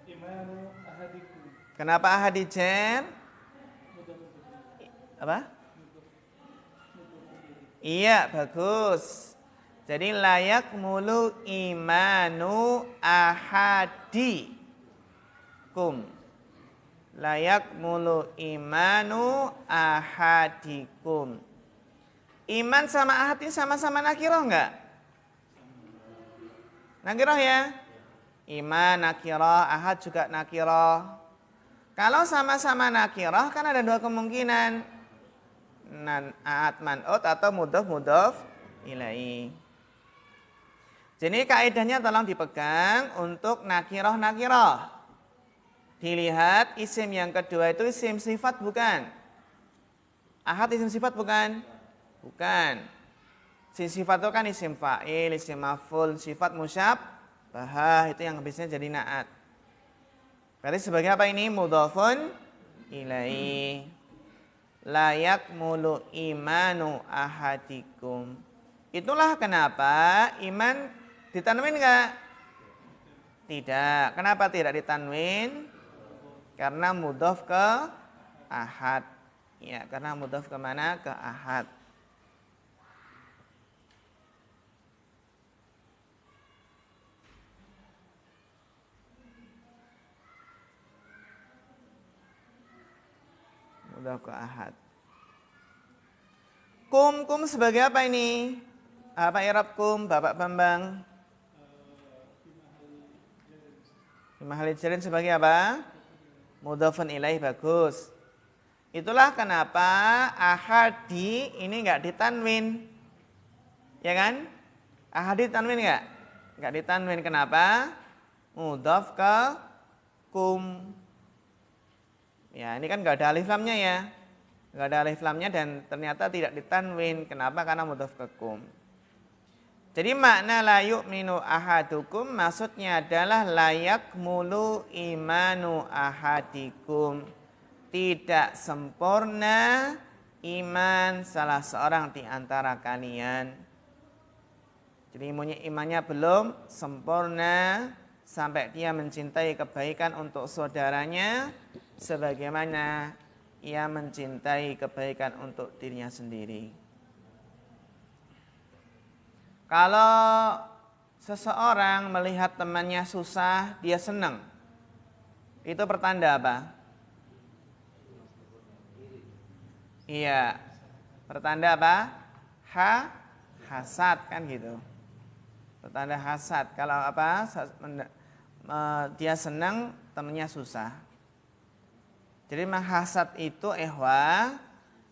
Imanu ahadikum. kenapa ahadijen? Apa? Iya, bagus. Jadi layak mulu imanu ahadikum. Layak mulu imanu ahadikum. Iman sama ahad ini sama-sama nakiroh enggak? Nakiroh ya? Iman nakiroh, ahad juga nakiroh. Kalau sama-sama nakiroh kan ada dua kemungkinan. Ahad man'ut atau mudhof ilaihi. Jadi kaidahnya tolong dipegang untuk nakiroh. Dilihat isim yang kedua itu isim sifat bukan? Ahad isim sifat bukan? Bukan. Isim sifat itu kan isim fa'il, isim maf'ul, sifat musyabbahah itu yang habisnya jadi na'at. Berarti sebagai apa ini? Mudhofun ilaihi. Layak mulu imanu ahadikum. Itulah kenapa iman ditanwin enggak? Tidak. Kenapa tidak ditanwin? Karena mudhof ke ahad. Ya, karena mudhof ke mana? Ke ahad. Mudhof ke ahad. Kum sebagai apa ini? Apa i'rab kum, Bapak Bambang? Mahali jarin sebagai apa? Mudhofun ilaih, bagus. Itulah kenapa ahadi ini enggak ditanwin. Ya kan? Ahadi ditanwin enggak? Enggak ditanwin, kenapa? Mudhof ke kum. Ya, ini kan enggak ada alif lamnya ya. Enggak ada alif lamnya dan ternyata tidak ditanwin. Kenapa? Karena mudhof ke kum. Jadi makna la yu'minu ahadukum maksudnya adalah layak mulu imanu ahadikum. Tidak sempurna iman salah seorang di antara kalian. Jadi imannya belum sempurna sampai dia mencintai kebaikan untuk saudaranya sebagaimana ia mencintai kebaikan untuk dirinya sendiri. Kalau seseorang melihat temannya susah, dia senang. Itu pertanda apa? Iya. Pertanda apa? Hasad kan gitu. Pertanda hasad. Kalau apa? Dia senang, temannya susah. Jadi hasad itu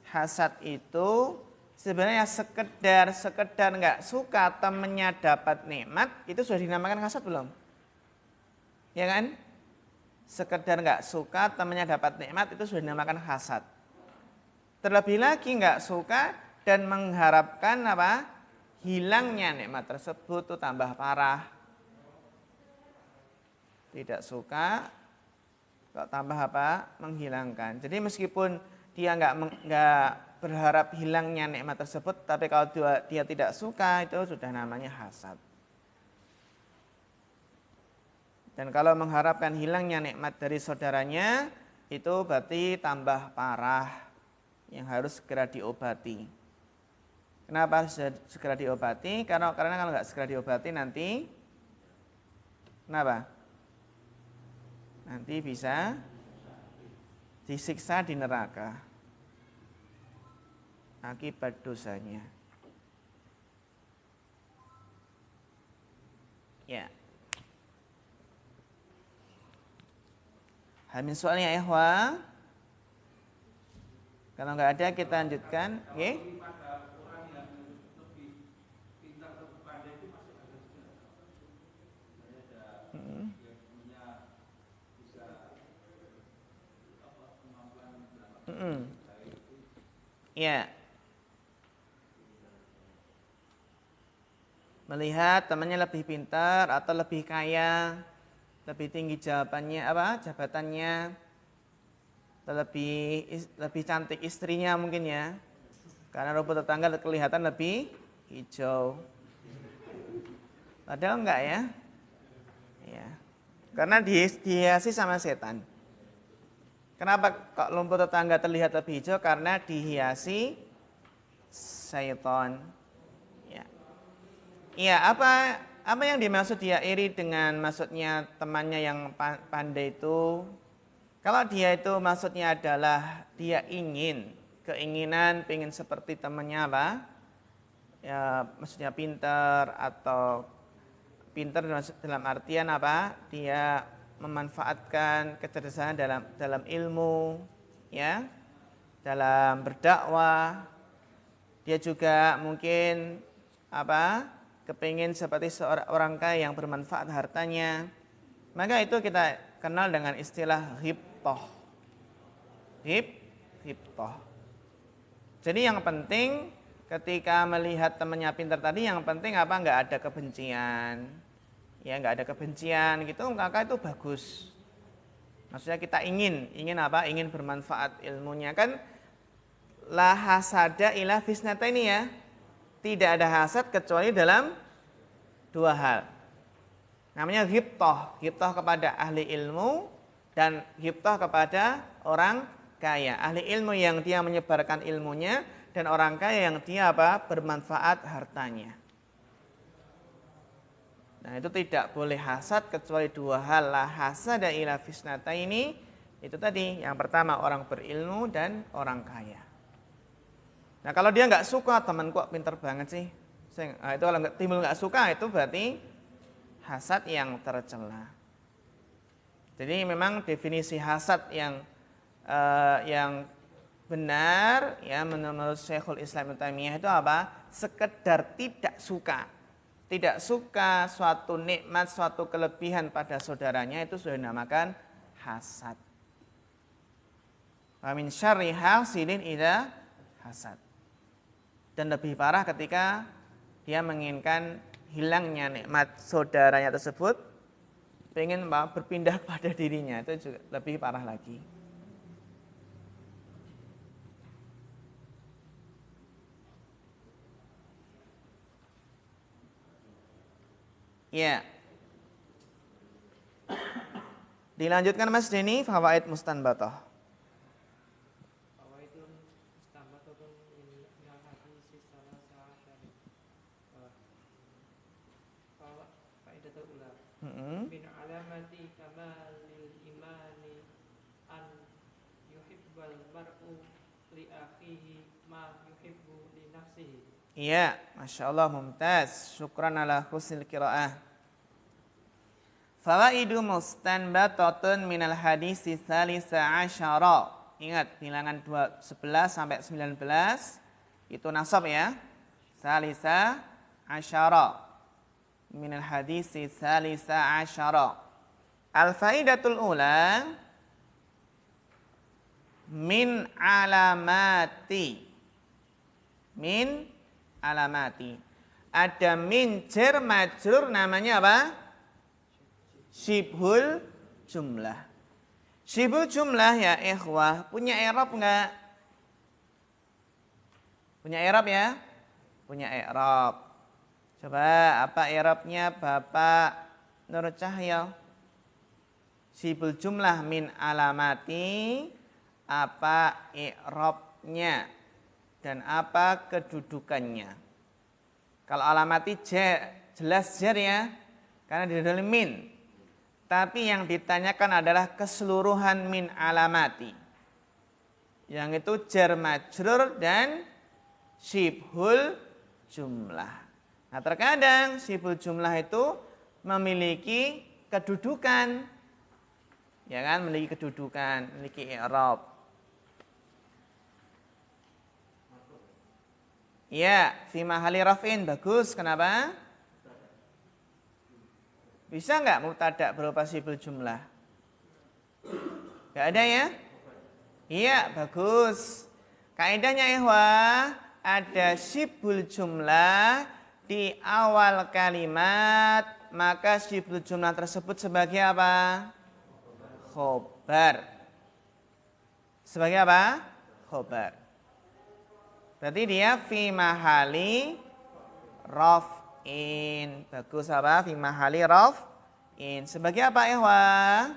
hasad itu sebenarnya sekedar nggak suka temennya dapat nikmat, itu sudah dinamakan hasad belum? Ya kan? Sekedar nggak suka temennya dapat nikmat, itu sudah dinamakan hasad. Terlebih lagi nggak suka dan mengharapkan apa? Hilangnya nikmat tersebut, itu tambah parah. Tidak suka, kok tambah apa? Menghilangkan. Jadi meskipun dia nggak berharap hilangnya nikmat tersebut, tapi kalau dia tidak suka, itu sudah namanya hasad. Dan kalau mengharapkan hilangnya nikmat dari saudaranya, itu berarti tambah parah, yang harus segera diobati. Kenapa harus segera diobati? Karena kalau nggak segera diobati nanti, kenapa? Nanti bisa disiksa di neraka akibat dosanya. Ya. Hamin soalnya ikhwah. Kalau nggak ada kita lanjutkan. Oke. Ya. Melihat temannya lebih pintar atau lebih kaya, lebih tinggi jabatannya, lebih cantik istrinya mungkin ya. Karena rumput tetangga kelihatan lebih hijau. Padahal enggak ya. Ya. Karena dihiasi sama setan. Kenapa kok rumput tetangga terlihat lebih hijau? Karena dihiasi syaitan. Ya. Iya, apa yang dimaksud dia iri dengan maksudnya temannya yang pandai itu? Kalau dia itu maksudnya adalah dia pengen seperti temannya apa? Ya, maksudnya pintar atau pintar dalam artian apa? Dia memanfaatkan kecerdasan dalam ilmu, ya, dalam berdakwah. Dia juga mungkin kepingin seperti seorang kaya yang bermanfaat hartanya. Maka itu kita kenal dengan istilah ghibthah. Ghibthah. Jadi yang penting ketika melihat temannya pintar tadi, yang penting nggak ada kebencian. Ya nggak ada kebencian gitu, maka itu bagus. Maksudnya kita ingin bermanfaat ilmunya kan. La hasada ila fisnata ini ya. Tidak ada hasad kecuali dalam dua hal. Namanya ghibthah kepada ahli ilmu dan ghibthah kepada orang kaya. Ahli ilmu yang dia menyebarkan ilmunya dan orang kaya yang dia bermanfaat hartanya. Nah, itu tidak boleh hasad kecuali dua hal. La hasada ila fisnata ini itu tadi, yang pertama orang berilmu dan orang kaya. Nah, kalau dia nggak suka teman kok pintar banget sih, itu kalau timbul nggak suka itu berarti hasad yang tercela. Jadi memang definisi hasad yang benar ya menurut Syekhul Islam Ibnu Taimiyah itu sekedar tidak suka suatu nikmat, suatu kelebihan pada saudaranya, itu sudah dinamakan hasad. Wa min syarri hasidin idza hasad. Dan lebih parah ketika dia menginginkan hilangnya nikmat saudaranya tersebut, pengen berpindah pada dirinya, itu juga lebih parah lagi. Ya. Dilanjutkan Mas Denny, fawaid mustanbatah. Fawaidun mustanbatatun minal hadis salasa asyara. Faidatul ula. Min alamati kamalil imani an yuhibbal mar'u li akhihi ma yuhibbu li nafsihi. Iya, Masya Allah, mumtaz. Syukran ala husnil qiraah. Fawaidu mustanbatatun minal hadisi salisa asyara. Ingat, bilangan 11 sampai 19 itu nasab ya. Salisa asyara. Minal hadisi salisa asyara. Al-faidatul ula min alamati. Min alamati. Ada min jar majrur namanya apa? Syibhul jumlah. Syibhul jumlah ya ikhwah, punya i'rab enggak? Punya i'rab ya? Punya i'rab. Coba apa i'rabnya Bapak Nur Cahyo? Syibhul jumlah min alamati, apa i'rabnya? Dan apa kedudukannya? Kalau alamati jelas jar ya, karena di dalam min. Tapi yang ditanyakan adalah keseluruhan min alamati. Yang itu jar majrur dan syibhul jumlah. Nah terkadang syibhul jumlah itu memiliki kedudukan. Ya kan, memiliki kedudukan, memiliki i'rab. Ya, fi mahali raf'in, bagus. Kenapa? Bisa nggak mubtada berupa syibhul jumlah? Nggak ada ya? Iya, bagus. Kaidahnya ikhwah, ada syibhul jumlah di awal kalimat, maka syibhul jumlah tersebut sebagai apa? Khobar. Sebagai apa? Khobar. Berarti dia fi mahali raf'in. Bagus apa? Fi mahali raf'in. Sebagai apa ikhwah?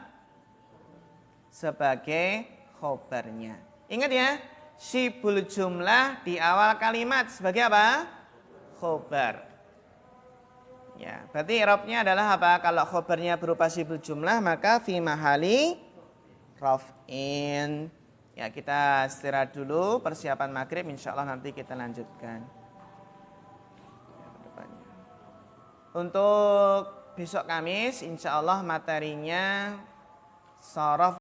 Sebagai khobarnya. Ingat ya, syibhul jumlah di awal kalimat sebagai apa? Khobar. Ya, berarti i'rabnya adalah apa? Kalau khobarnya berupa syibhul jumlah, maka fi mahali raf'in. Ya, kita istirahat dulu, persiapan maghrib, insya Allah nanti kita lanjutkan. Untuk besok Kamis, insya Allah materinya sorof